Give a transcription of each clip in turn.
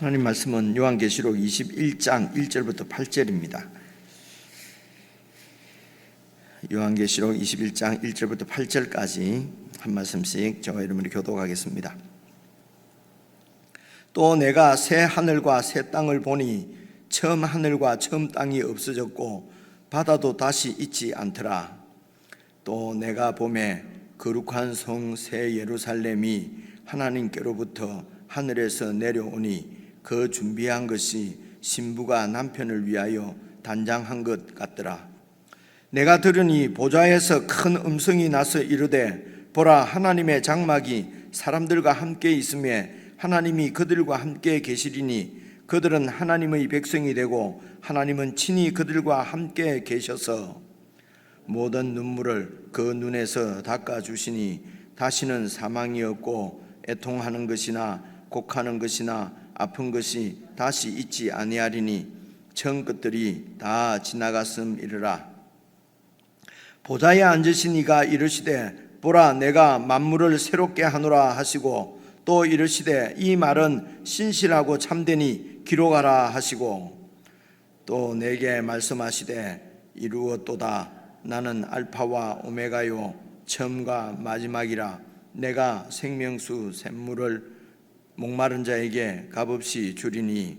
하나님 말씀은 요한계시록 21장 1절부터 8절입니다. 요한계시록 21장 1절부터 8절까지 한 말씀씩 저와 여러분이 교독하겠습니다. 또 내가 새 하늘과 새 땅을 보니 처음 하늘과 처음 땅이 없어졌고 바다도 다시 있지 않더라. 또 내가 보매 거룩한 성 새 예루살렘이 하나님께로부터 하늘에서 내려오니 그 준비한 것이 신부가 남편을 위하여 단장한 것 같더라. 내가 들으니 보좌에서 큰 음성이 나서 이르되 보라, 하나님의 장막이 사람들과 함께 있음에 하나님이 그들과 함께 계시리니 그들은 하나님의 백성이 되고 하나님은 친히 그들과 함께 계셔서 모든 눈물을 그 눈에서 닦아주시니 다시는 사망이 없고 애통하는 것이나 곡하는 것이나 아픈 것이 다시 있지 아니하리니 전 것들이 다 지나갔음이르라. 보좌에 앉으신 이가 이르시되 보라, 내가 만물을 새롭게 하노라 하시고 또 이르시되 이 말은 신실하고 참되니 기록하라 하시고 또 내게 말씀하시되 이루었도다. 나는 알파와 오메가요 처음과 마지막이라. 내가 생명수 샘물을 목마른 자에게 값없이 주리니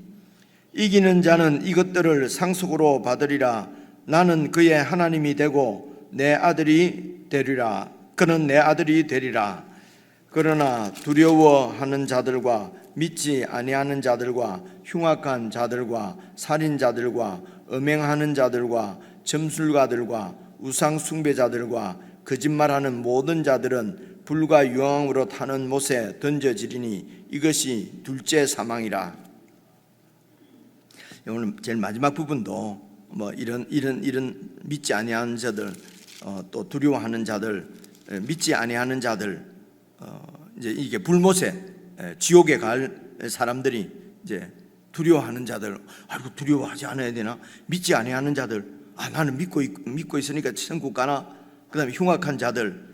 이기는 자는 이것들을 상속으로 받으리라. 나는 그의 하나님이 되고 내 아들이 되리라. 그는 내 아들이 되리라. 그러나 두려워하는 자들과 믿지 아니하는 자들과 흉악한 자들과 살인자들과 음행하는 자들과 점술가들과 우상 숭배자들과 거짓말하는 모든 자들은 불과 유황으로 타는 못에 던져지리니 이것이 둘째 사망이라. 오늘 제일 마지막 부분도 이런 믿지 아니하는 자들, 또 두려워하는 자들, 믿지 아니하는 자들, 이제 이게 불못에 지옥에 갈 사람들이 이제 두려워하는 자들, 아이고 두려워하지 않아야 되나? 믿지 아니하는 자들, 나는 믿고 있으니까 천국 가나? 그다음에 흉악한 자들,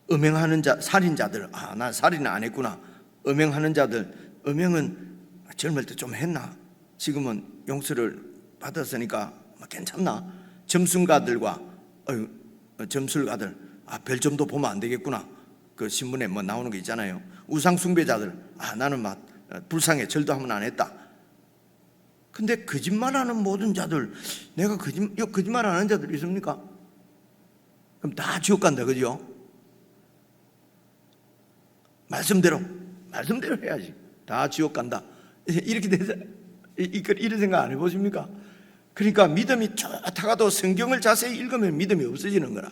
음행하는 자, 살인자들, 난 살인은 안 했구나. 음행하는 자들, 음행은 젊을 때 좀 했나? 지금은 용서를 받았으니까 괜찮나? 점술가들과 점술가들, 별점도 보면 안 되겠구나. 그 신문에 나오는 거 있잖아요. 우상 숭배자들, 나는 불상에 절도 하면 안 했다. 근데 거짓말하는 모든 자들, 내가 거짓말하는 자들 있습니까? 그럼 다 지옥 간다, 그죠? 말씀대로 해야지. 다 지옥 간다. 이렇게 돼서 이런 생각 안 해보십니까? 그러니까 믿음이 좋다가도 성경을 자세히 읽으면 믿음이 없어지는 거라.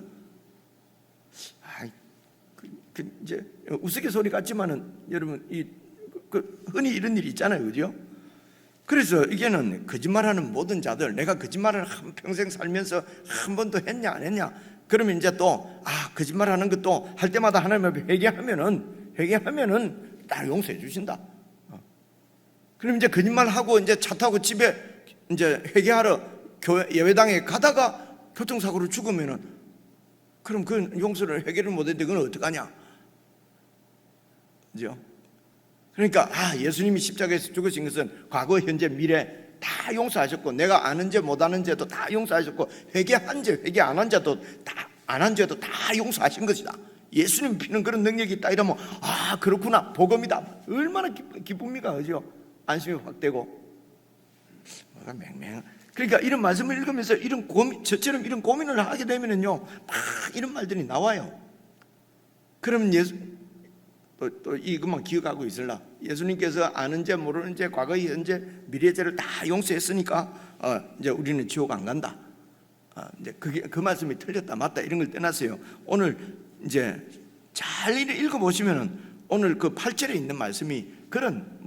이제 우스갯소리 같지만은 여러분 흔히 이런 일이 있잖아요, 그죠? 그래서 이게는 거짓말하는 모든 자들, 내가 거짓말을 평생 살면서 한 번도 했냐 안 했냐? 그러면 이제 또 거짓말하는 것도 할 때마다 하나님 앞에 회개하면은 다 용서해 주신다. 그럼 이제 거짓말하고 이제 차 타고 집에 이제 회개하러 교회 예배당에 가다가 교통사고로 죽으면은 그럼 그 용서를 회개를 못했는데 그건 어떡하냐? 그죠? 그러니까 예수님이 십자가에서 죽으신 것은 과거, 현재, 미래 다 용서하셨고 내가 아는 죄 못하는 죄도 다 용서하셨고 회개한 죄, 회개 안 한 죄도 다 안 한 죄도 다 용서하신 것이다. 예수님 피는 그런 능력이 있다 이러면 그렇구나, 복음이다. 얼마나 기쁩니까, 그죠? 안심이 확 되고 뭐가 맹맹. 그러니까 이런 말씀을 읽으면서 이런 저처럼 이런 고민을 하게 되면은요, 막 이런 말들이 나와요. 그럼 또 이것만 기억하고 있으라. 예수님께서 아는 죄, 모르는 죄, 과거, 현재, 미래 죄를 다 용서했으니까 이제 우리는 지옥 안 간다. 이제 그 말씀이 틀렸다 맞다 이런 걸 떠나서요. 오늘 이제 잘 읽어보시면은 오늘 그 8절에 있는 말씀이 그런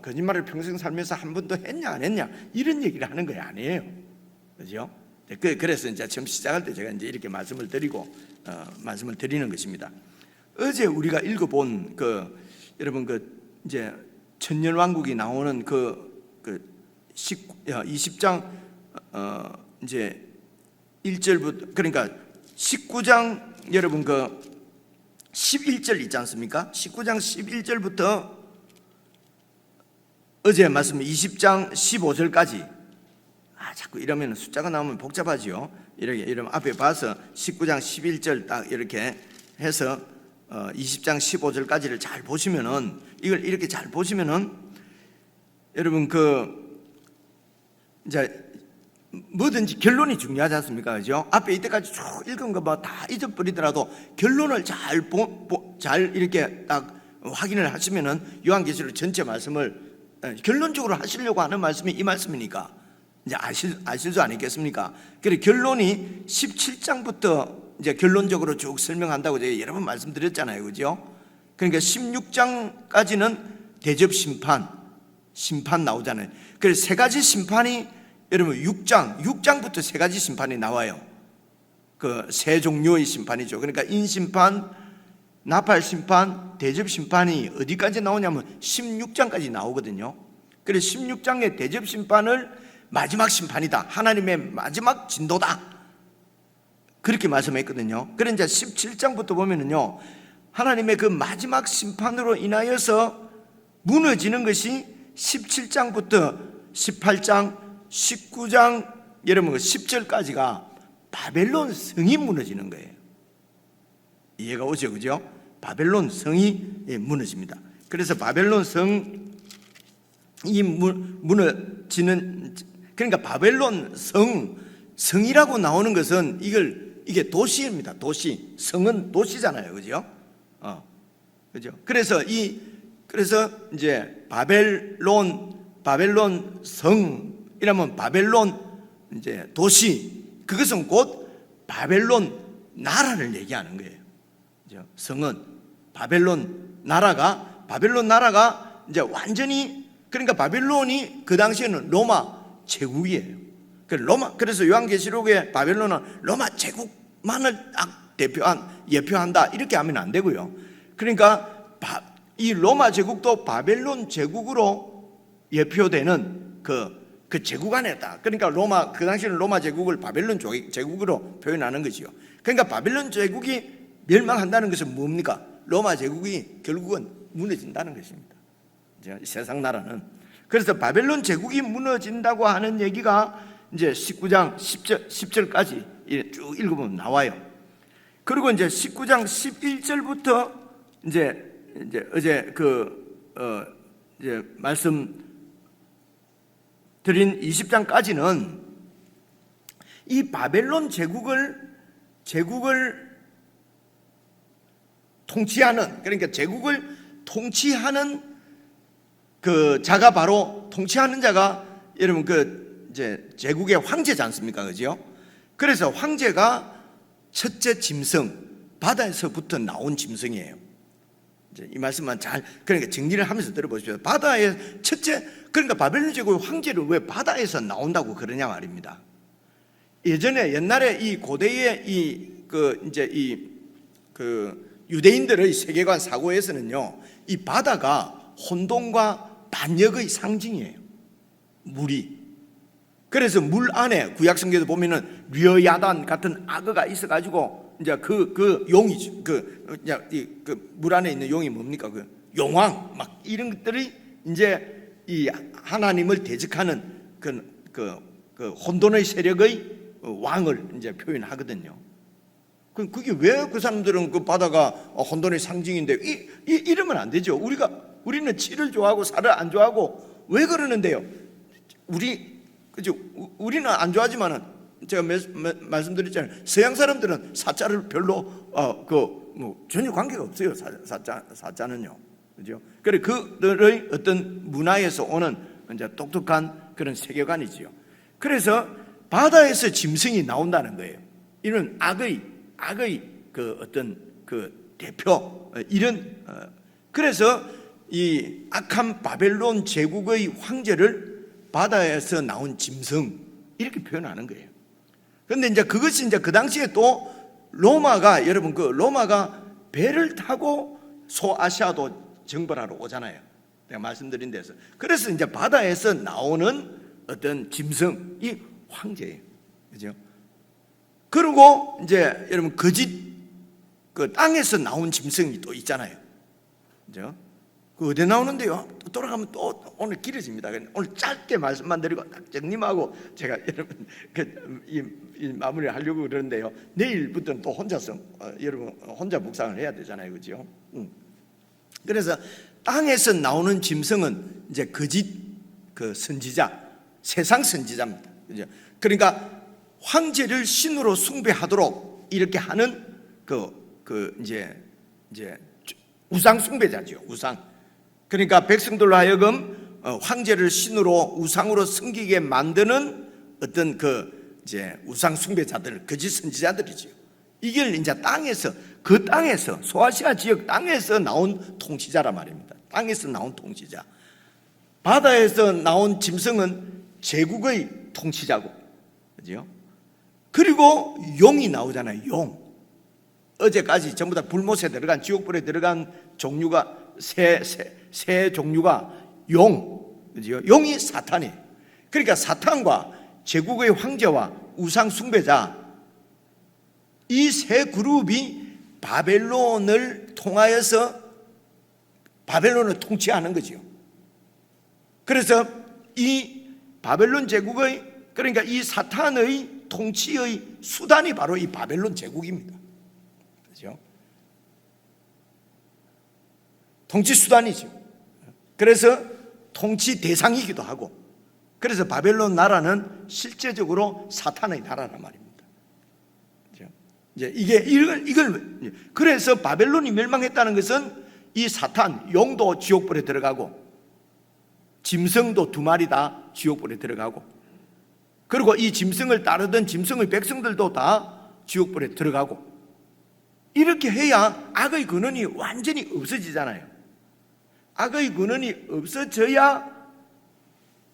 거짓말을 평생 살면서 한 번도 했냐 안 했냐 이런 얘기를 하는 거 아니에요, 그죠? 그래서 이제 처음 시작할 때 제가 이제 이렇게 말씀을 드리는 것입니다. 어제 우리가 읽어본 여러분 이제 천년왕국이 나오는 20장 이제 1절부터 그러니까 19장 여러분 11절 있지 않습니까? 19장 11절부터 어제 말씀 20장 15절까지 자꾸 이러면 숫자가 나오면 복잡하지요. 이렇게 이러면 앞에 봐서 19장 11절 딱 이렇게 해서 20장 15절까지를 잘 보시면은 이걸 이렇게 잘 보시면은 여러분 이제 뭐든지 결론이 중요하지 않습니까? 그죠? 앞에 이때까지 쭉 읽은 거 뭐 다 잊어버리더라도 결론을 잘 이렇게 딱 확인을 하시면은 요한계시록 전체 말씀을 결론적으로 하시려고 하는 말씀이 이 말씀이니까 이제 아실 수 아니겠습니까? 그래서 결론이 17장부터 이제 결론적으로 쭉 설명한다고 제가 여러 번 말씀드렸잖아요. 그죠? 그러니까 16장까지는 대접 심판 나오잖아요. 그래서 세 가지 심판이 여러분 6장부터 세 가지 심판이 나와요. 그 세 종류의 심판이죠. 그러니까 인심판, 나팔심판, 대접심판이 어디까지 나오냐면 16장까지 나오거든요. 그래서 16장의 대접심판을 마지막 심판이다, 하나님의 마지막 진도다, 그렇게 말씀했거든요. 그래서 이제 17장부터 보면은요, 하나님의 그 마지막 심판으로 인하여서 무너지는 것이 17장부터 18장, 19장, 여러분 10절까지가 바벨론 성이 무너지는 거예요. 이해가 오죠? 그죠? 바벨론 성이 무너집니다. 그래서 바벨론 성이 무너지는, 그러니까 바벨론 성이라고 나오는 것은 이게 도시입니다. 도시. 성은 도시잖아요. 그죠? 그죠? 그래서 이제 바벨론 성이라면 바벨론 이제 도시, 그것은 곧 바벨론 나라를 얘기하는 거예요. 성은 바벨론 나라가 이제 완전히, 그러니까 바벨론이 그 당시에는 로마 제국이에요. 그래서 요한계시록에 바벨론은 로마 제국만을 딱 예표한다 이렇게 하면 안 되고요. 그러니까 이 로마 제국도 바벨론 제국으로 예표되는 그 제국 안에 딱, 그러니까 그 당시에는 로마 제국을 바벨론 제국으로 표현하는 것이요. 그러니까 바벨론 제국이 멸망한다는 것은 뭡니까? 로마 제국이 결국은 무너진다는 것입니다. 세상 나라는. 그래서 바벨론 제국이 무너진다고 하는 얘기가 이제 19장 10절까지 쭉 읽어보면 나와요. 그리고 이제 19장 11절부터 이제 어제 이제 말씀 드린 20장까지는 이 바벨론 제국을 통치하는, 그러니까 제국을 통치하는 그 자가 바로, 통치하는 자가 여러분 이제 제국의 황제지 않습니까? 그죠? 그래서 황제가 첫째 짐승, 바다에서부터 나온 짐승이에요. 이제 이 말씀만 잘, 그러니까 정리를 하면서 들어보십시오. 바다의 첫째, 그러니까 바벨론 제국의 황제를 왜 바다에서 나온다고 그러냐 말입니다. 옛날에 이 고대의 유대인들의 세계관 사고에서는요, 이 바다가 혼돈과 반역의 상징이에요. 물이. 그래서 물 안에 구약성경에도 보면은 류야단 같은 악어가 있어가지고 이제 그 용이 물 안에 있는 용이 뭡니까? 그 용왕 막 이런 것들이 이제 이 하나님을 대적하는 그 혼돈의 세력의 왕을 이제 표현하거든요. 그게 왜 그 사람들은 그 바다가 혼돈의 상징인데 이러면 안 되죠. 우리는 치를 좋아하고 살을 안 좋아하고 왜 그러는데요? 우리는 안 좋아하지만은 제가 말씀드렸잖아요. 서양 사람들은 사자를 별로 전혀 관계가 없어요. 사자는요, 그죠? 그래 그들의 어떤 문화에서 오는 이제 독특한 그런 세계관이지요. 그래서 바다에서 짐승이 나온다는 거예요. 이런 악의 그 어떤 그 대표 그래서 이 악한 바벨론 제국의 황제를 바다에서 나온 짐승 이렇게 표현하는 거예요. 그런데 이제 그것이 이제 그 당시에 또 로마가, 여러분 로마가 배를 타고 소아시아도 정벌하러 오잖아요. 내가 말씀드린 데서. 그래서 이제 바다에서 나오는 어떤 짐승이 황제예요. 그죠? 그리고 이제 여러분 그 땅에서 나온 짐승이 또 있잖아요. 그죠? 그 어디 나오는데요? 또 돌아가면 또 오늘 길어집니다. 오늘 짧게 말씀만 드리고 딱 정리하고 제가 여러분 이 마무리를 하려고 그러는데요. 내일부터는 또 혼자서 여러분 혼자 묵상을 해야 되잖아요, 그렇죠? 그래서 땅에서 나오는 짐승은 이제 거짓 그 선지자, 세상 선지자입니다. 그죠? 그러니까 황제를 신으로 숭배하도록 이렇게 하는 이제 우상 숭배자죠. 우상. 그러니까 백성들로 하여금 황제를 신으로 우상으로 섬기게 만드는 어떤 이제 우상 숭배자들, 거짓 선지자들이죠. 이걸 이제 그 땅에서 소아시아 지역 땅에서 나온 통치자란 말입니다. 땅에서 나온 통치자. 바다에서 나온 짐승은 제국의 통치자고, 그죠? 그리고 용이 나오잖아요. 용. 어제까지 전부 다 불못에 들어간, 지옥불에 들어간 종류가 새 종류가 그죠? 용이 사탄이에요. 그러니까 사탄과 제국의 황제와 우상 숭배자, 이 세 그룹이 바벨론을 통하여서 바벨론을 통치하는 거죠. 그래서 이 바벨론 제국의, 그러니까 이 사탄의 통치의 수단이 바로 이 바벨론 제국입니다. 그렇죠? 통치 수단이죠. 그래서 통치 대상이기도 하고, 그래서 바벨론 나라는 실제적으로 사탄의 나라란 말입니다. 그렇죠? 이제 그래서 바벨론이 멸망했다는 것은 이 사탄, 용도 지옥불에 들어가고, 짐승도 2마리 다 지옥불에 들어가고, 그리고 이 짐승을 따르던 짐승의 백성들도 다 지옥불에 들어가고, 이렇게 해야 악의 근원이 완전히 없어지잖아요. 악의 근원이 없어져야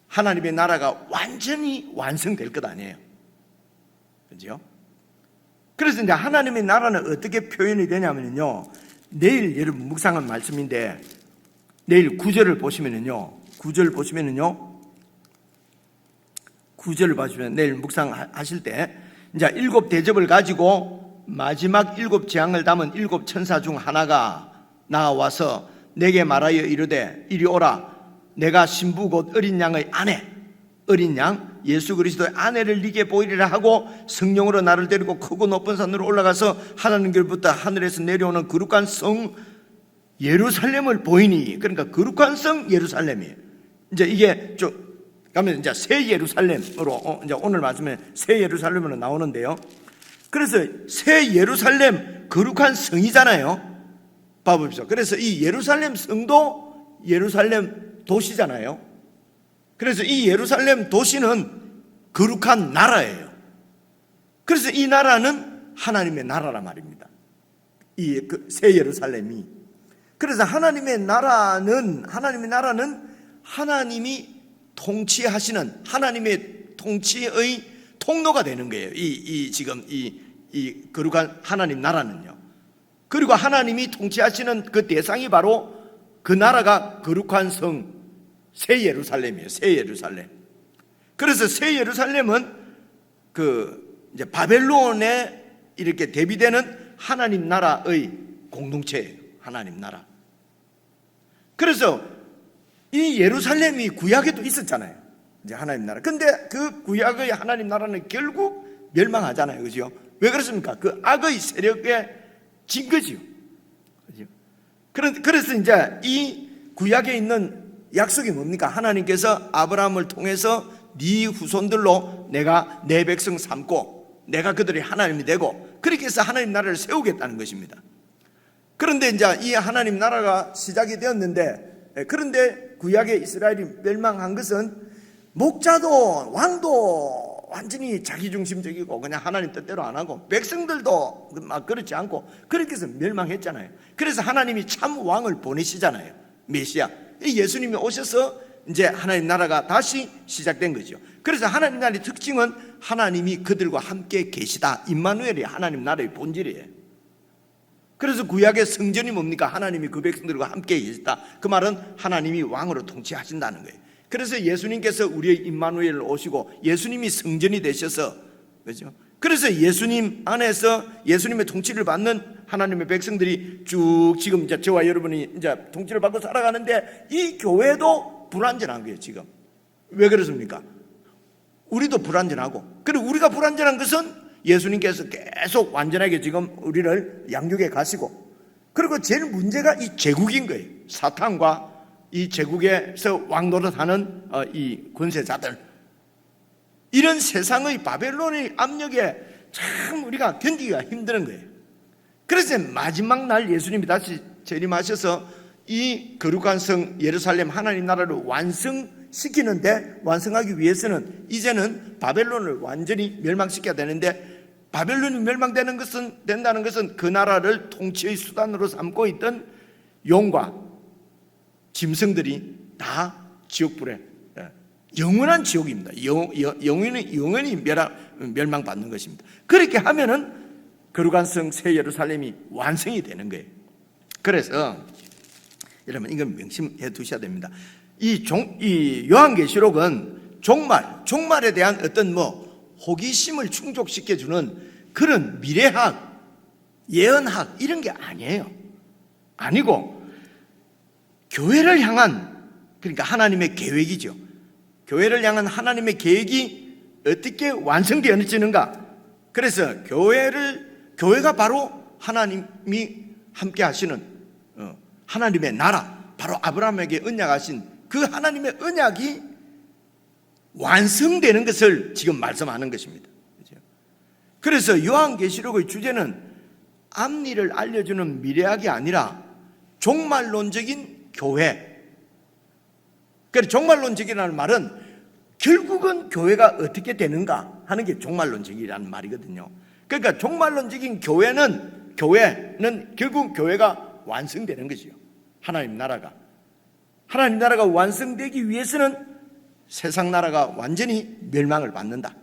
하나님의 나라가 완전히 완성될 것 아니에요. 그죠? 그래서 이제 하나님의 나라는 어떻게 표현이 되냐면요, 내일 여러분 묵상한 말씀인데, 내일 9절을 보시면은요, 9절 보시면은요, 9절을 보시면 내일 묵상하실 때, 이제 7 대접을 가지고 마지막 7 재앙을 담은 7 천사 중 하나가 나와서 내게 말하여 이르되, 이리 오라. 내가 신부 곧 어린 양의 아내, 어린 양 예수 그리스도의 아내를 네게 보이리라 하고 성령으로 나를 데리고 크고 높은 산으로 올라가서 하나님께로부터 하늘에서 내려오는 거룩한 성 예루살렘을 보이니. 그러니까 거룩한 성 예루살렘이에요. 이제 이게 가면 이제 새 예루살렘으로 이제 오늘 말씀에 새 예루살렘으로 나오는데요. 그래서 새 예루살렘 거룩한 성이잖아요. 봐보십시오. 그래서 이 예루살렘 성도 예루살렘 도시잖아요. 그래서 이 예루살렘 도시는 거룩한 나라예요. 그래서 이 나라는 하나님의 나라란 말입니다. 이 새 예루살렘이. 그래서 하나님의 나라는 하나님이 통치하시는 하나님의 통치의 통로가 되는 거예요. 지금 이 거룩한 하나님 나라는요. 그리고 하나님이 통치하시는 그 대상이 바로 그 나라가 거룩한 성 새 예루살렘이에요. 새 예루살렘. 그래서 새 예루살렘은 이제 바벨론에 이렇게 대비되는 하나님 나라의 공동체예요. 하나님 나라. 그래서 이 예루살렘이 구약에도 있었잖아요. 이제 하나님 나라. 근데 그 구약의 하나님 나라는 결국 멸망하잖아요. 그죠? 왜 그렇습니까? 그 악의 세력에 진 거지요. 그죠? 그래서 이제 이 구약에 있는 약속이 뭡니까? 하나님께서 아브라함을 통해서 네 후손들로 내가 내 백성 삼고 내가 그들의 하나님이 되고 그렇게 해서 하나님 나라를 세우겠다는 것입니다. 그런데 이제 이 하나님 나라가 시작이 되었는데, 그런데 구약의 이스라엘이 멸망한 것은 목자도 왕도 완전히 자기중심적이고 그냥 하나님 뜻대로 안 하고 백성들도 막 그렇지 않고 그렇게 해서 멸망했잖아요. 그래서 하나님이 참 왕을 보내시잖아요. 메시아. 예수님이 오셔서 이제 하나님 나라가 다시 시작된 거죠. 그래서 하나님 나라의 특징은 하나님이 그들과 함께 계시다. 임마누엘이 하나님 나라의 본질이에요. 그래서 구약의 성전이 뭡니까? 하나님이 그 백성들과 함께 계시다. 그 말은 하나님이 왕으로 통치하신다는 거예요. 그래서 예수님께서 우리의 임마누엘을 오시고 예수님이 성전이 되셔서, 그렇죠? 그래서 예수님 안에서 예수님의 통치를 받는 하나님의 백성들이 쭉 지금 이제 저와 여러분이 이제 통치를 받고 살아가는데 이 교회도 불완전한 거예요, 지금. 왜 그렇습니까? 우리도 불완전하고, 그리고 우리가 불완전한 것은 예수님께서 계속 완전하게 지금 우리를 양육해 가시고, 그리고 제일 문제가 이 제국인 거예요. 사탄과 이 제국에서 왕노릇하는 이 권세자들, 이런 세상의 바벨론의 압력에 참 우리가 견디기가 힘든 거예요. 그래서 마지막 날 예수님이 다시 재림하셔서 이 거룩한 성 예루살렘 하나님 나라를 완성시키는데, 완성하기 위해서는 이제는 바벨론을 완전히 멸망시켜야 되는데, 바벨론이 된다는 것은 그 나라를 통치의 수단으로 삼고 있던 용과 짐승들이 다 지옥불에, 영원한 지옥입니다. 영원히 멸망받는 것입니다. 그렇게 하면은 거룩한 성 새 예루살렘이 완성이 되는 거예요. 그래서 여러분 이건 명심해 두셔야 됩니다. 이 요한계시록은 종말에 대한 어떤 호기심을 충족시켜주는 그런 미래학, 예언학 이런 게 아니에요. 아니고 교회를 향한, 그러니까 하나님의 계획이죠. 교회를 향한 하나님의 계획이 어떻게 완성되어지는가. 그래서 교회가 바로 하나님이 함께 하시는 하나님의 나라, 바로 아브라함에게 언약하신 그 하나님의 언약이 완성되는 것을 지금 말씀하는 것입니다. 그래서 요한계시록의 주제는 앞일을 알려주는 미래학이 아니라 종말론적인 교회. 그래서 종말론적이라는 말은 결국은 교회가 어떻게 되는가 하는 게 종말론적이라는 말이거든요. 그러니까 종말론적인 교회는 결국 교회가 완성되는 것이요. 하나님 나라가 완성되기 위해서는 세상 나라가 완전히 멸망을 받는다.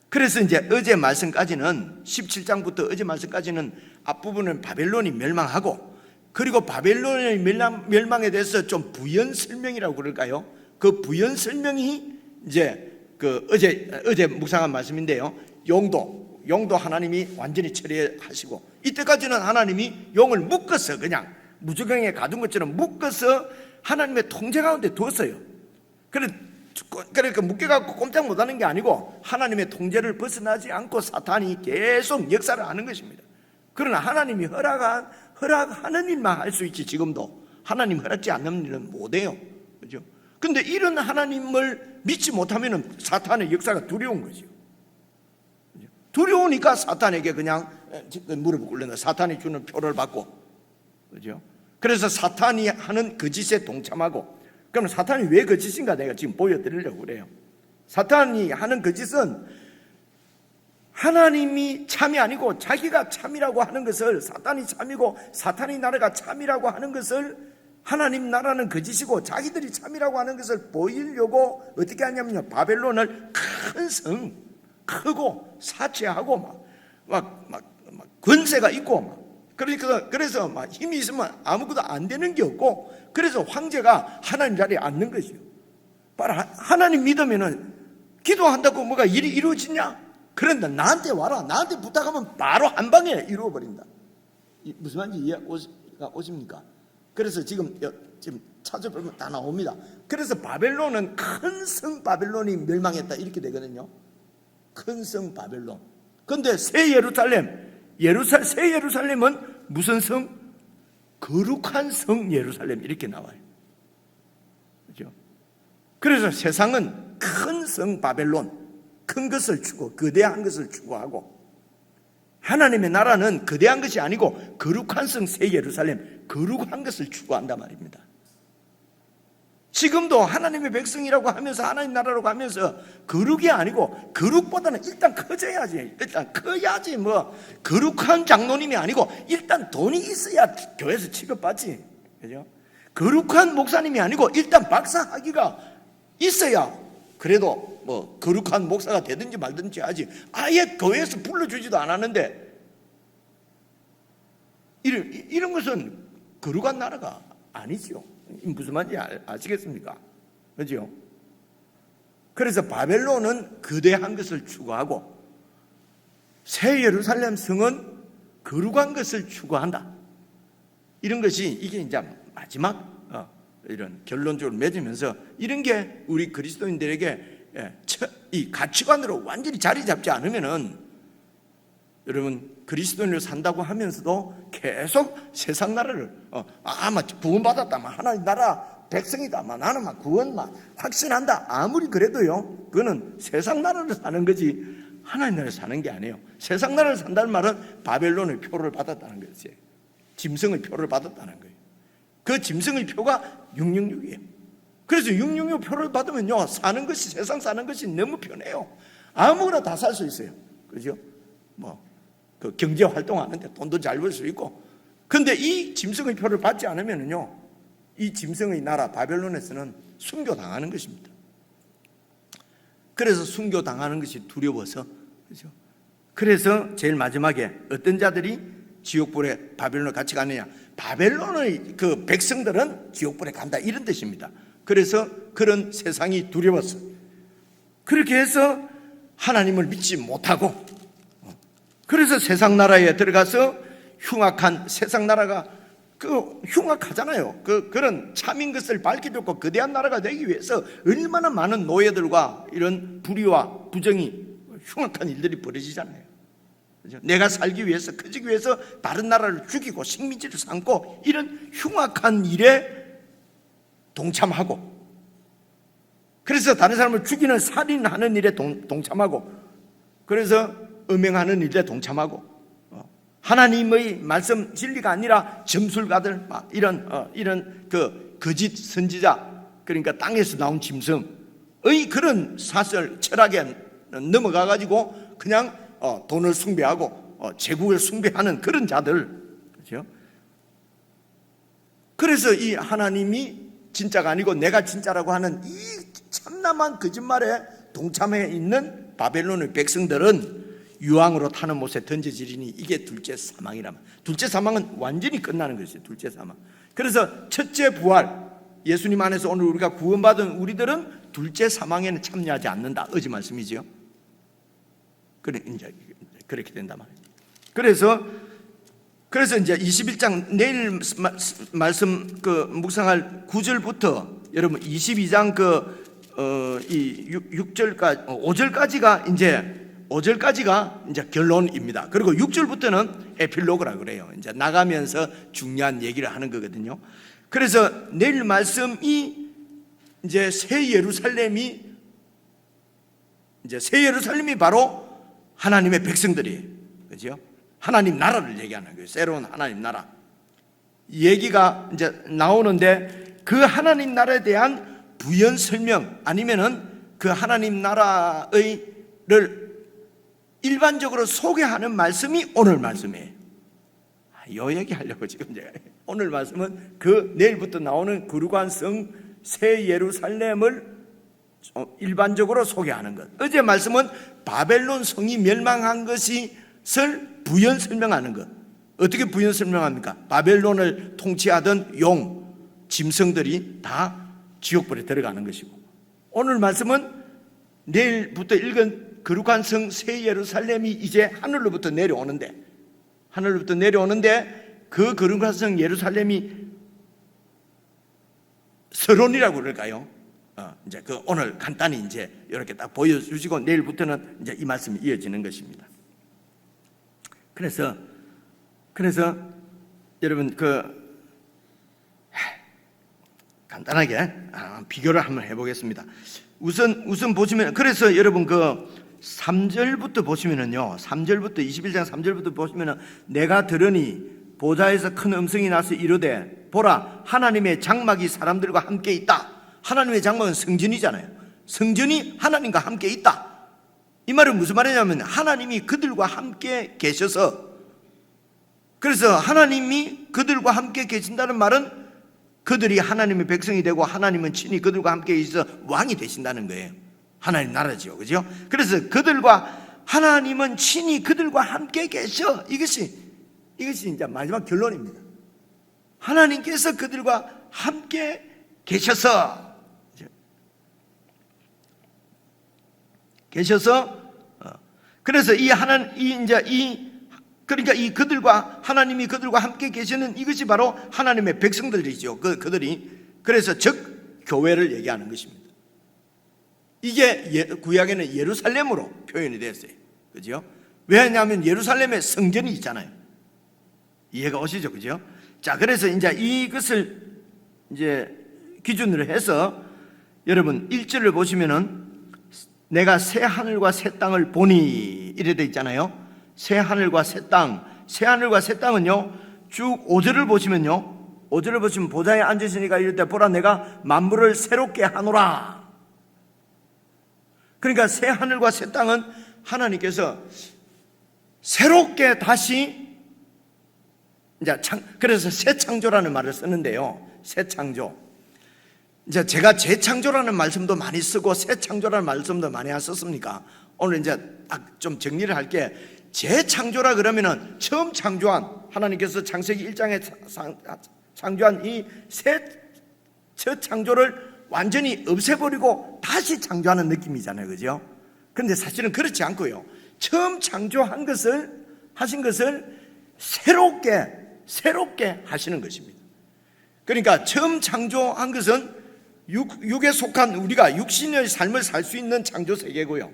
그래서 이제 어제 말씀까지는 17장부터 어제 말씀까지는 앞부분은 바벨론이 멸망하고, 그리고 바벨론의 멸망에 대해서 좀 부연 설명이라고 그럴까요? 그 부연 설명이 이제 그 어제 묵상한 말씀인데요. 용도 하나님이 완전히 처리하시고, 이때까지는 하나님이 용을 묶어서 그냥 무저갱이에 가둔 것처럼 묶어서 하나님의 통제 가운데 두었어요. 그러니까 묶여갖고 꼼짝 못하는 게 아니고 하나님의 통제를 벗어나지 않고 사탄이 계속 역사를 하는 것입니다. 그러나 하나님이 허락하는 일만 할 수 있지, 지금도 하나님 허락지 않는 일은 못해요. 그죠? 근데 이런 하나님을 믿지 못하면 사탄의 역사가 두려운 거죠. 두려우니까 사탄에게 그냥 무릎을 꿇는다. 사탄이 주는 표를 받고, 그죠? 그래서 사탄이 하는 거짓에 동참하고. 그럼 사탄이 왜 거짓인가 내가 지금 보여드리려고 그래요. 사탄이 하는 거짓은 하나님이 참이 아니고 자기가 참이라고 하는 것을, 사탄이 참이고 사탄의 나라가 참이라고 하는 것을, 하나님 나라는 거짓이고 자기들이 참이라고 하는 것을 보이려고 어떻게 하냐면요, 바벨론을 큰 성, 크고 사치하고 막 권세가 있고 그래서 막 힘이 있으면 아무것도 안 되는 게 없고, 그래서 황제가 하나님 자리에 앉는 것이요. 바로 하나님 믿으면은 기도한다고 뭐가 일이 이루어지냐? 그런데 나한테 와라, 나한테 부탁하면 바로 한 방에 이루어버린다. 무슨 말인지 이해가 오십니까? 그래서 지금 찾아보면 다 나옵니다. 그래서 바벨론은 큰 성 바벨론이 멸망했다 이렇게 되거든요. 큰 성 바벨론. 그런데 새 예루살렘은 무슨 성? 거룩한 성 예루살렘 이렇게 나와요. 그죠? 그래서 세상은 큰 성 바벨론, 큰 것을 추구, 거대한 것을 추구하고, 하나님의 나라는 거대한 것이 아니고 거룩한 성 새 예루살렘, 거룩한 것을 추구한단 말입니다. 지금도 하나님의 백성이라고 하면서 하나님 나라라고 하면서 거룩이 아니고, 거룩보다는 일단 커져야지, 일단 커야지, 거룩한 장로님이 아니고 일단 돈이 있어야 교회에서 취급받지, 그죠? 거룩한 목사님이 아니고 일단 박사학위가 있어야 그래도 거룩한 목사가 되든지 말든지 하지. 아예 교회에서 불러주지도 않았는데 이런 것은 거룩한 나라가 아니죠. 무슨 말인지 아시겠습니까? 그죠? 그래서 바벨론은 거대한 것을 추구하고, 새 예루살렘 성은 거룩한 것을 추구한다. 이런 것이 이게 이제 마지막 이런 결론적으로 맺으면서 이런 게 우리 그리스도인들에게 이 가치관으로 완전히 자리 잡지 않으면은 여러분 그리스도인으로 산다고 하면서도 계속 세상 나라를 구원받았다, 하나님 나라 백성이다, 나는 구원 확신한다. 아무리 그래도요, 그거는 세상 나라를 사는 거지 하나님 나라를 사는 게 아니에요. 세상 나라를 산다는 말은 바벨론의 표를 받았다는 거지. 짐승의 표를 받았다는 거예요. 그 짐승의 표가 666이에요. 그래서 666 표를 받으면요, 사는 것이, 세상 사는 것이 너무 편해요. 아무거나 다 살 수 있어요. 그죠? 그 경제 활동하는데 돈도 잘 벌 수 있고. 근데 이 짐승의 표를 받지 않으면요, 이 짐승의 나라 바벨론에서는 순교당하는 것입니다. 그래서 순교당하는 것이 두려워서, 그죠? 그래서 제일 마지막에 어떤 자들이 지옥불에 바벨론을 같이 가느냐? 바벨론의 그 백성들은 지옥불에 간다, 이런 뜻입니다. 그래서 그런 세상이 두려웠어. 그렇게 해서 하나님을 믿지 못하고, 그래서 세상 나라에 들어가서 흉악한 세상 나라가 흉악하잖아요. 그런 참인 것을 밝혀줬고 거대한 나라가 되기 위해서 얼마나 많은 노예들과 이런 불의와 부정이, 흉악한 일들이 벌어지잖아요. 그렇죠? 내가 살기 위해서, 커지기 위해서 다른 나라를 죽이고 식민지를 삼고 이런 흉악한 일에 동참하고, 그래서 다른 사람을 죽이는, 살인하는 일에 동참하고, 그래서 음행하는 일에 동참하고, 하나님의 말씀 진리가 아니라 점술가들, 이런 그 거짓 선지자, 그러니까 땅에서 나온 짐승의 그런 사설 철학에 넘어가 가지고 그냥 돈을 숭배하고 제국을 숭배하는 그런 자들, 그렇죠? 그래서 이 하나님이 진짜가 아니고 내가 진짜라고 하는 이 참남한 거짓말에 동참해 있는 바벨론의 백성들은 유황으로 타는 못에 던져지리니 이게 둘째 사망이라면, 둘째 사망은 완전히 끝나는 것이에요. 둘째 사망. 그래서 첫째 부활, 예수님 안에서 오늘 우리가 구원받은 우리들은 둘째 사망에는 참여하지 않는다, 어제 말씀이죠. 그래, 이제 그렇게 된단 말이에요. 그래서 이제 21장 내일 말씀 묵상할 9절부터 여러분 22장 이 6절까지 5절까지가 이제 결론입니다. 그리고 6절부터는 에필로그라 그래요. 이제 나가면서 중요한 얘기를 하는 거거든요. 그래서 내일 말씀이 이제 새 예루살렘이 바로 하나님의 백성들이에요. 그죠? 하나님 나라를 얘기하는 거예요. 새로운 하나님 나라. 얘기가 이제 나오는데 그 하나님 나라에 대한 부연 설명, 아니면은 그 하나님 나라를 일반적으로 소개하는 말씀이 오늘 말씀이에요. 이 얘기 하려고 지금 제가 오늘 말씀은 내일부터 나오는 거룩한 성 새 예루살렘을 일반적으로 소개하는 것. 어제 말씀은 바벨론 성이 멸망한 것을 부연 설명하는 것. 어떻게 부연 설명합니까? 바벨론을 통치하던 짐승들이 다 지옥불에 들어가는 것이고, 오늘 말씀은 내일부터 읽은 거룩한 성 새 예루살렘이 이제 하늘로부터 내려오는데 그 거룩한 성 예루살렘이 서론이라고 그럴까요? 이제 오늘 간단히 이제 이렇게 딱 보여주시고 내일부터는 이제 이 말씀이 이어지는 것입니다. 그래서 여러분 간단하게 비교를 한번 해보겠습니다. 우선 보시면, 그래서 여러분 3절부터 보시면은요, 3절부터 21장 3절부터 보시면은 내가 들으니 보좌에서 큰 음성이 나서 이르되 보라 하나님의 장막이 사람들과 함께 있다. 하나님의 장막은 성전이잖아요. 성전이 하나님과 함께 있다. 이 말은 무슨 말이냐면 하나님이 그들과 함께 계셔서, 그래서 하나님이 그들과 함께 계신다는 말은 그들이 하나님의 백성이 되고 하나님은 친히 그들과 함께 있어 왕이 되신다는 거예요. 하나님 나라지요, 그죠? 그래서 하나님은 친히 그들과 함께 계셔. 이것이 이제 마지막 결론입니다. 하나님께서 그들과 함께 계셔서 그래서 그러니까 이 그들과 하나님이 그들과 함께 계시는 이것이 바로 하나님의 백성들이죠. 그들이 그래서 즉 교회를 얘기하는 것입니다. 이게 구약에는 예루살렘으로 표현이 됐어요. 그죠? 왜냐하면 예루살렘에 성전이 있잖아요. 이해가 오시죠? 그죠? 자, 그래서 이제 이것을 이제 기준으로 해서 여러분 1절을 보시면은 내가 새 하늘과 새 땅을 보니 이래 돼 있잖아요. 새 하늘과 새 땅. 새 하늘과 새 땅은요, 쭉 5절을 보시면요, 5절을 보시면 보좌에 앉으시니까 이럴 때 보라 내가 만물을 새롭게 하노라. 그러니까 새 하늘과 새 땅은 하나님께서 새롭게 다시 이제 그래서 새 창조라는 말을 쓰는데요. 새 창조. 이제 제가 재창조라는 말씀도 많이 쓰고 새 창조라는 말씀도 많이 안 썼습니까? 오늘 이제 딱 좀 정리를 할게. 재창조라 그러면은 처음 창조한 하나님께서 창세기 1장에 창조한 이 첫 창조를 완전히 없애버리고 다시 창조하는 느낌이잖아요. 그죠? 그런데 사실은 그렇지 않고요. 처음 창조한 하신 것을 새롭게 하시는 것입니다. 그러니까 처음 창조한 것은 육에 속한 우리가 육신의 삶을 살 수 있는 창조 세계고요.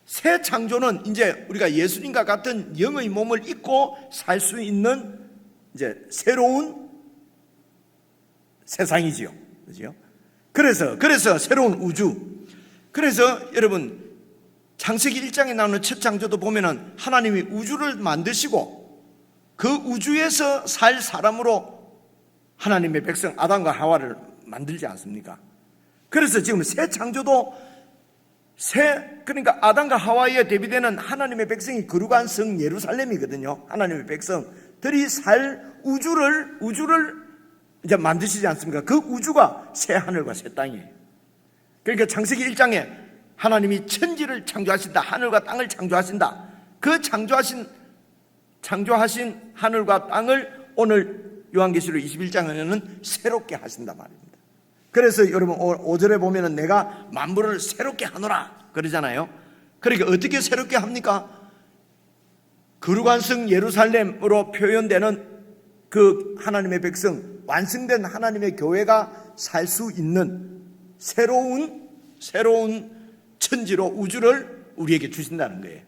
새 창조는 이제 우리가 예수님과 같은 영의 몸을 입고 살 수 있는 이제 새로운 세상이지요. 그죠? 그래서 새로운 우주. 그래서 여러분 창세기 1장에 나오는 첫 창조도 보면은 하나님이 우주를 만드시고 그 우주에서 살 사람으로 하나님의 백성 아담과 하와를 만들지 않습니까? 그래서 지금 새 창조도 그러니까 아담과 하와에 대비되는 하나님의 백성이 거룩한 성 예루살렘이거든요. 하나님의 백성들이 살 우주를 이제 만드시지 않습니까? 그 우주가 새 하늘과 새 땅이에요. 그러니까 창세기 1장에 하나님이 천지를 창조하신다. 하늘과 땅을 창조하신다. 그 창조하신 하늘과 땅을 오늘 요한계시록 21장에는 새롭게 하신단 말입니다. 그래서 여러분 5절에 보면은 내가 만물을 새롭게 하노라 그러잖아요. 그러니까 어떻게 새롭게 합니까? 거룩한 성 예루살렘으로 표현되는 그 하나님의 백성, 완성된 하나님의 교회가 살 수 있는 새로운 천지로 우주를 우리에게 주신다는 거예요.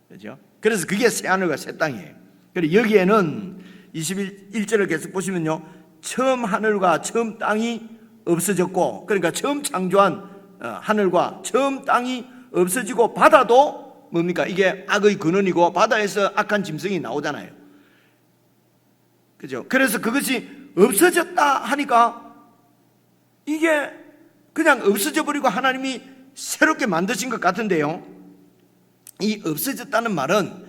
그렇죠? 그래서 그게 새 하늘과 새 땅이에요. 그리고 여기에는 21절을 계속 보시면요, 처음 하늘과 처음 땅이 없어졌고, 그러니까 처음 창조한 하늘과 처음 땅이 없어지고 바다도 뭡니까? 이게 악의 근원이고 바다에서 악한 짐승이 나오잖아요. 그죠? 그래서 그것이 없어졌다 하니까 이게 그냥 없어져 버리고 하나님이 새롭게 만드신 것 같은데요. 이 없어졌다는 말은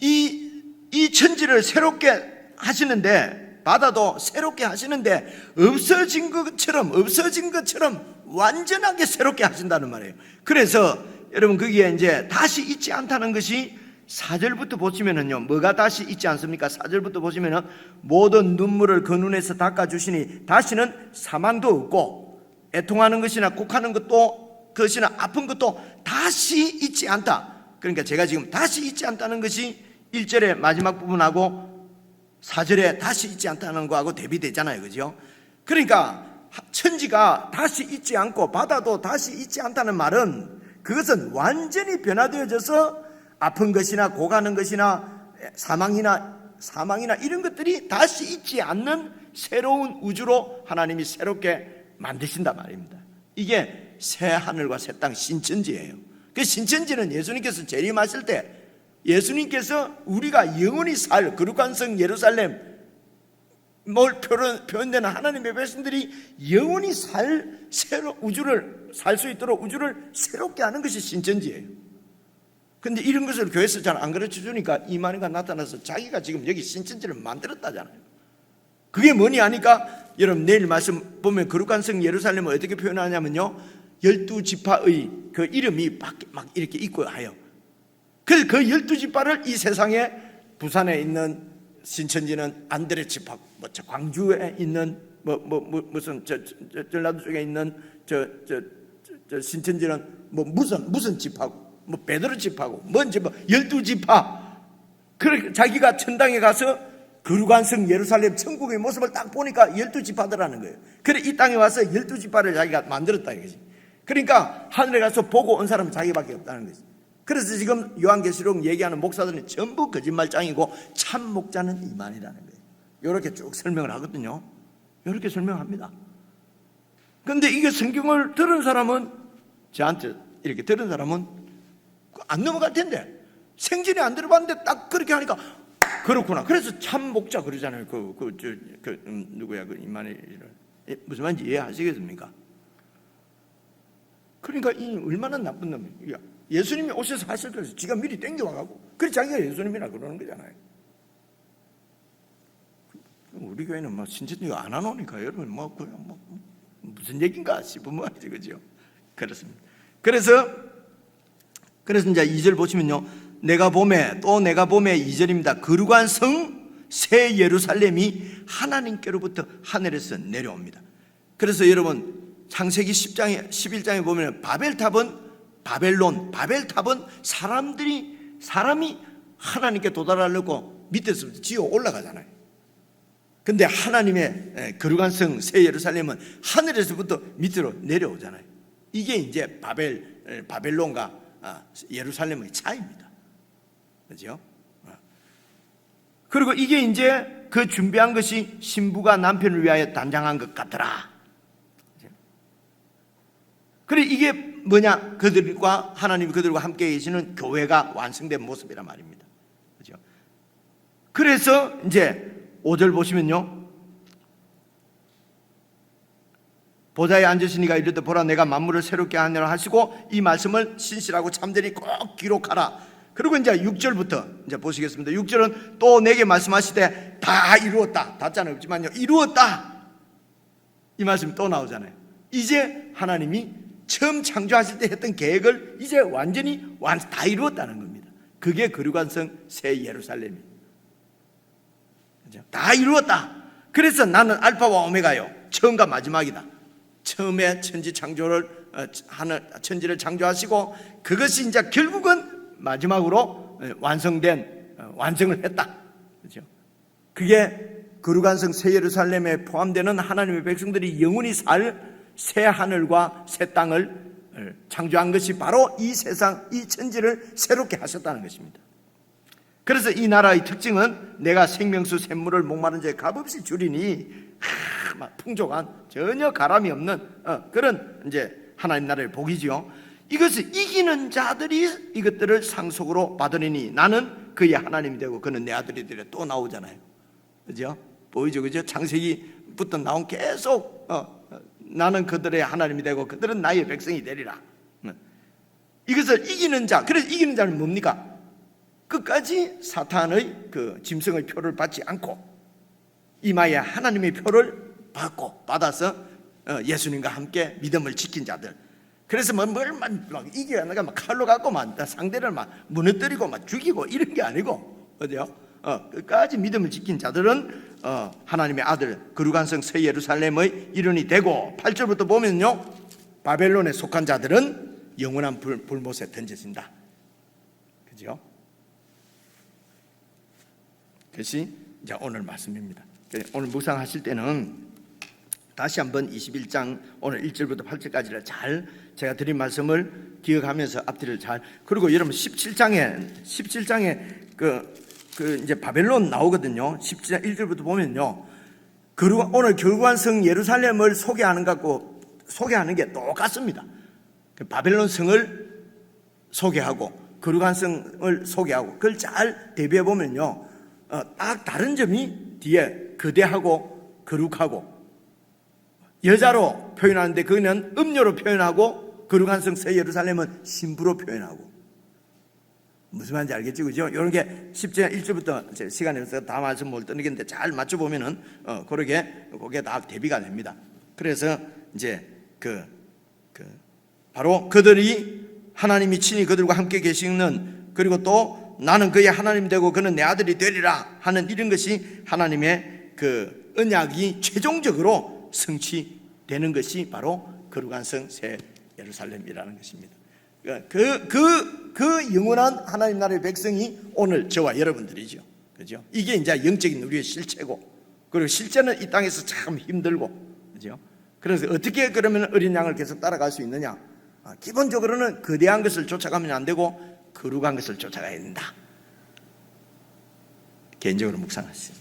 이 천지를 새롭게 하시는데, 바다도 새롭게 하시는데 없어진 것처럼 완전하게 새롭게 하신다는 말이에요. 그래서 여러분 거기에 이제 다시 있지 않다는 것이 4절부터 보시면은요, 뭐가 다시 있지 않습니까? 4절부터 보시면은 모든 눈물을 그 눈에서 닦아주시니 다시는 사망도 없고 애통하는 것이나 곡하는 것이나 아픈 것도 다시 있지 않다. 그러니까 제가 지금 다시 있지 않다는 것이 1절의 마지막 부분하고 4절에 다시 있지 않다는 거하고 대비되잖아요. 그죠? 그러니까 천지가 다시 있지 않고 바다도 다시 있지 않다는 말은 그것은 완전히 변화되어져서 아픈 것이나 고가는 것이나 사망이나 이런 것들이 다시 있지 않는 새로운 우주로 하나님이 새롭게 만드신단 말입니다. 이게 새 하늘과 새 땅 신천지예요. 그 신천지는 예수님께서 재림하실 때 예수님께서 우리가 영원히 살 거룩한 성 예루살렘 표현되는 하나님의 백성들이 영원히 우주를 살 수 있도록 우주를 새롭게 하는 것이 신천지예요. 근데 이런 것을 교회에서 잘 안 가르쳐 주니까 이만희가 나타나서 자기가 지금 여기 신천지를 만들었다잖아요. 그게 뭐니 하니까 여러분 내일 말씀 보면 거룩한 성 예루살렘을 어떻게 표현하냐면요, 12지파의 그 이름이 막 이렇게 있고 하여, 그래서 그 12지파를 이 세상에 부산에 있는 신천지는 안드레 지파, 광주에 있는 무슨 전라도 쪽에 있는 저 신천지는 무슨 지파고, 뭐 베드로 지파고 뭔지 뭐 12지파. 그래 자기가 천당에 가서 거룩한 성 예루살렘 천국의 모습을 딱 보니까 12지파더라는 거예요. 그래 이 땅에 와서 12지파를 자기가 만들었다 이거지. 그러니까 하늘에 가서 보고 온 사람은 자기밖에 없다는 거지. 그래서 지금 요한계시록 얘기하는 목사들은 전부 거짓말장이고 참 목자는 이만이라는 거예요. 이렇게 쭉 설명을 하거든요. 이렇게 설명합니다. 그런데 이게 성경을 들은 사람은, 저한테 이렇게 들은 사람은 안 넘어갈 텐데, 생전에 안 들어봤는데 딱 그렇게 하니까 그렇구나. 그래서 참 목자 그러잖아요. 누구야 그 이만희 무슨 말인지 이해하시겠습니까? 그러니까 이 얼마나 나쁜 놈이야. 예수님이 오셔서 하실 거라서 지가 미리 땡겨와가고 그래 자기가 예수님이라 그러는 거잖아요. 우리 교회는 뭐 신천지가 안 하노니까 여러분 뭐 무슨 얘기인가 싶으면 말이지, 그죠? 그렇습니다. 그래서 이제 2절 보시면요, 내가 봄에 2절입니다. 거룩한 성 새 예루살렘이 하나님께로부터 하늘에서 내려옵니다. 그래서 여러분 창세기 11장에 보면 바벨탑은 사람이 하나님께 도달하려고 밑에서부터 지어 올라가잖아요. 근데 하나님의 거룩한 성 새 예루살렘은 하늘에서부터 밑으로 내려오잖아요. 이게 이제 바벨론과 예루살렘의 차이입니다. 그렇죠? 그리고 이게 이제 그 준비한 것이 신부가 남편을 위하여 단장한 것 같더라. 그래 이게 뭐냐? 하나님이 그들과 함께 계시는 교회가 완성된 모습이란 말입니다. 그렇죠? 그래서 이제 5절 보시면요, 보좌에 앉으시니가 이르되 보라 내가 만물을 새롭게 하느라 하시고 이 말씀을 신실하고 참되리 꼭 기록하라. 그리고 이제 6절부터 이제 보시겠습니다. 6절은 또 내게 말씀하시되 다 이루었다. 다자는 없지만요, 이루었다. 이 말씀이 또 나오잖아요. 이제 하나님이 처음 창조하실 때 했던 계획을 이제 완전히 다 이루었다는 겁니다. 그게 거룩한 성 새 예루살렘입니다. 다 이루었다. 그래서 나는 알파와 오메가요, 처음과 마지막이다. 처음에 천지를 창조하시고 그것이 이제 결국은 마지막으로 완성을 했다. 그렇죠? 그게 거룩한 성 새 예루살렘에 포함되는 하나님의 백성들이 영원히 살 새 하늘과 새 땅을 창조한 것이 바로 이 세상, 이 천지를 새롭게 하셨다는 것입니다. 그래서 이 나라의 특징은 내가 생명수 샘물을 목마른 자에 값없이 주리니 풍족한 전혀 가람이 없는 그런 이제 하나님 나라의 복이지요. 이것을 이기는 자들이 이것들을 상속으로 받으리니 나는 그의 하나님이 되고 그는 내 아들이 되리라. 또 나오잖아요. 그죠? 보이죠? 그죠? 창세기부터 나온 계속 나는 그들의 하나님이 되고 그들은 나의 백성이 되리라. 이것을 이기는 자. 그래서 이기는 자는 뭡니까? 끝까지 사탄의 그 짐승의 표를 받지 않고 이마에 하나님의 표를 받아서 예수님과 함께 믿음을 지킨 자들. 그래서 막 이겨내가 막 칼로 갖고 막 상대를 막 무너뜨리고 막 죽이고 이런 게 아니고, 그죠? 끝까지 믿음을 지킨 자들은 하나님의 아들 거룩한 성 새 예루살렘의 일원이 되고, 8절부터 보면요, 바벨론에 속한 자들은 영원한 불못에 던져진다. 그죠? 그것이 이제 오늘 말씀입니다. 오늘 묵상하실 때는 다시 한번 21장 오늘 1절부터 8절까지를 잘 제가 드린 말씀을 기억하면서 앞뒤를 잘, 그리고 여러분 17장에 그 이제 바벨론 나오거든요. 17장 1절부터 보면요, 오늘 거룩한 성 예루살렘을 소개하는 게 똑같습니다. 바벨론 성을 소개하고 거룩한 성을 소개하고 그걸 잘 대비해 보면요, 딱 다른 점이 뒤에 거대하고 거룩하고 여자로 표현하는데 그는 음녀로 표현하고 거룩한 성 새 예루살렘은 신부로 표현하고. 무슨 말인지 알겠죠? 그죠? 이런 게 10장 1절부터 제 시간이 없어서 다 말씀 못 드리겠는데 잘 맞춰보면은 그게 다 대비가 됩니다. 그래서 이제 바로 그들이 하나님이 친히 그들과 함께 계시는, 그리고 또 나는 그의 하나님 되고 그는 내 아들이 되리라 하는 이런 것이 하나님의 그 언약이 최종적으로 성취되는 것이 바로 거룩한 성 새 예루살렘이라는 것입니다. 그 영원한 하나님 나라의 백성이 오늘 저와 여러분들이죠. 그죠? 이게 이제 영적인 우리의 실체고, 그리고 실제는 이 땅에서 참 힘들고, 그죠? 그래서 어떻게 그러면 어린 양을 계속 따라갈 수 있느냐? 기본적으로는 거대한 것을 쫓아가면 안 되고 거룩한 것을 쫓아가야 된다. 개인적으로 묵상하시죠.